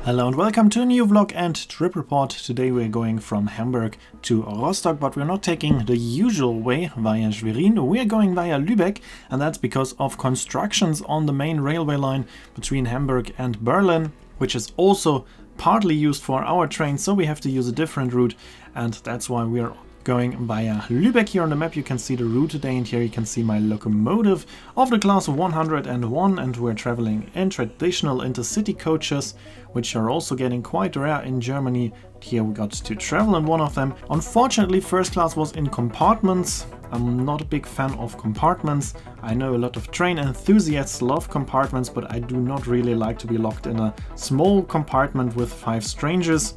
Hello and welcome to a new vlog and trip report. Today we're going from Hamburg to Rostock, but we're not taking the usual way via Schwerin. We're going via Lübeck, and that's because of constructions on the main railway line between Hamburg and Berlin, which is also partly used for our train, so we have to use a different route, and that's why we're going via Lübeck. Here on the map you can see the route today, and here you can see my locomotive of the class 101, and we're traveling in traditional Intercity coaches, which are also getting quite rare in Germany. Here we got to travel in one of them. Unfortunately, first class was in compartments. I'm not a big fan of compartments. I know a lot of train enthusiasts love compartments, but I do not really like to be locked in a small compartment with 5 strangers.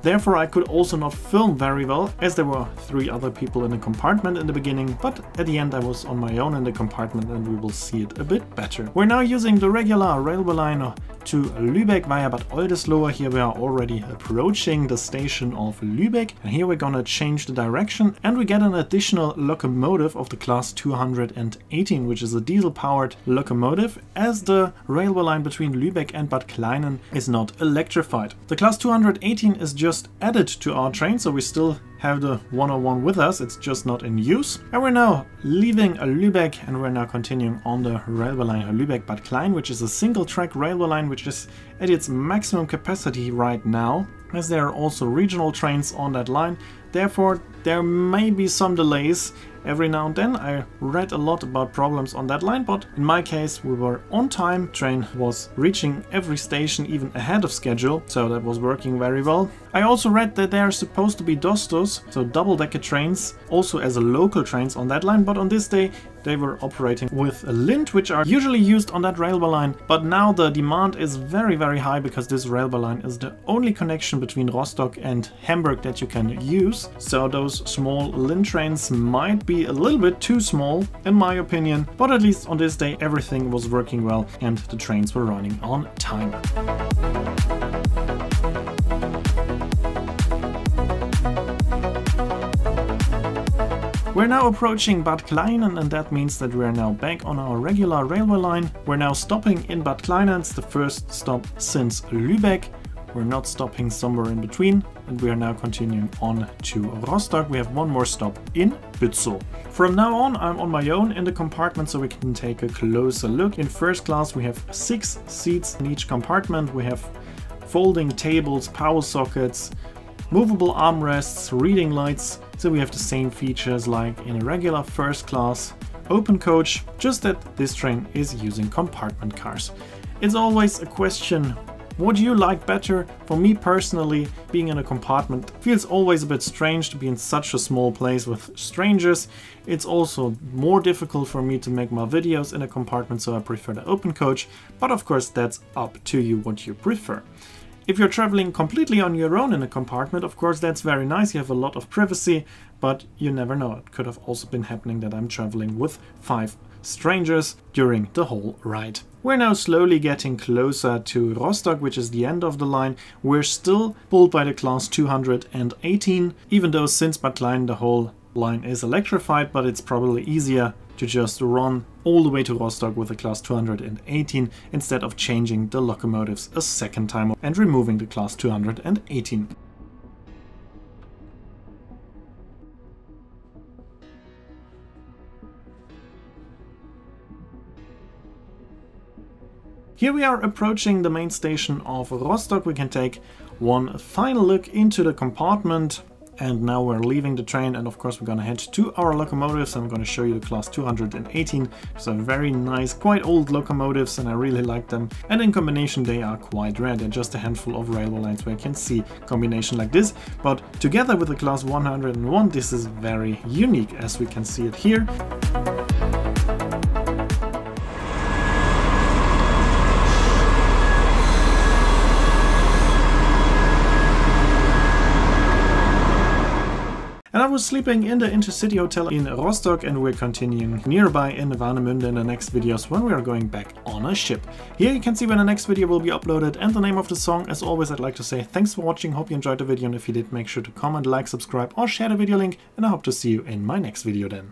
Therefore, I could also not film very well, as there were 3 other people in the compartment in the beginning, but at the end I was on my own in the compartment and we will see it a bit better. We're now using the regular railway line to Lübeck via Bad Oldesloe. Here we are already approaching the station of Lübeck, and here we're gonna change the direction and we get an additional locomotive of the class 218, which is a diesel-powered locomotive, as the railway line between Lübeck and Bad Kleinen is not electrified. The class 218 is just added to our train, so we still have the 101 with us, it's just not in use. And we're now leaving Lübeck and we're now continuing on the railway line Lübeck-Bad Klein, which is a single track railway line which is at its maximum capacity right now, as there are also regional trains on that line. Therefore there may be some delays every now and then. I read a lot about problems on that line, but in my case we were on time. Train was reaching every station even ahead of schedule, so that was working very well. I also read that there are supposed to be Dostos, so double-decker trains, also as a local trains on that line, but on this day they were operating with a lint, which are usually used on that railway line. But now the demand is very high, because this railway line is the only connection between Rostock and Hamburg that you can use. So those small lint trains might be a little bit too small in my opinion, but at least on this day everything was working well and the trains were running on time. We're now approaching Bad Kleinen, and that means that we're now back on our regular railway line. We're now stopping in Bad Kleinen. It's the first stop since Lübeck. We're not stopping somewhere in between, and we are now continuing on to Rostock. We have one more stop in Bützow. From now on, I'm on my own in the compartment, so we can take a closer look. In first class we have 6 seats in each compartment. We have folding tables, power sockets, movable armrests, reading lights, so we have the same features like in a regular first class open coach, just that this train is using compartment cars. It's always a question, what do you like better? For me personally, being in a compartment feels always a bit strange to be in such a small place with strangers. It's also more difficult for me to make my videos in a compartment, so I prefer the open coach, but of course that's up to you what you prefer. If you're traveling completely on your own in a compartment, of course that's very nice, you have a lot of privacy, but you never know, it could have also been happening that I'm traveling with 5 strangers during the whole ride. We're now slowly getting closer to Rostock, which is the end of the line. We're still pulled by the class 218, even though since Bad Klein the whole line is electrified, but it's probably easier to just run all the way to Rostock with the class 218 instead of changing the locomotives a second time and removing the class 218. Here we are approaching the main station of Rostock. We can take one final look into the compartment. And now we're leaving the train, and of course we're gonna head to our locomotives. I'm gonna show you the class 218. So very nice, quite old locomotives, and I really like them. And in combination they are quite rare. They're just a handful of railway lines where you can see combination like this. But together with the class 101, this is very unique, as we can see it here. And I was sleeping in the Intercity hotel in Rostock, and we're continuing nearby in Warnemünde in the next videos when we are going back on a ship. Here you can see when the next video will be uploaded and the name of the song. As always, I'd like to say thanks for watching, hope you enjoyed the video, and if you did, make sure to comment, like, subscribe or share the video link, and I hope to see you in my next video then.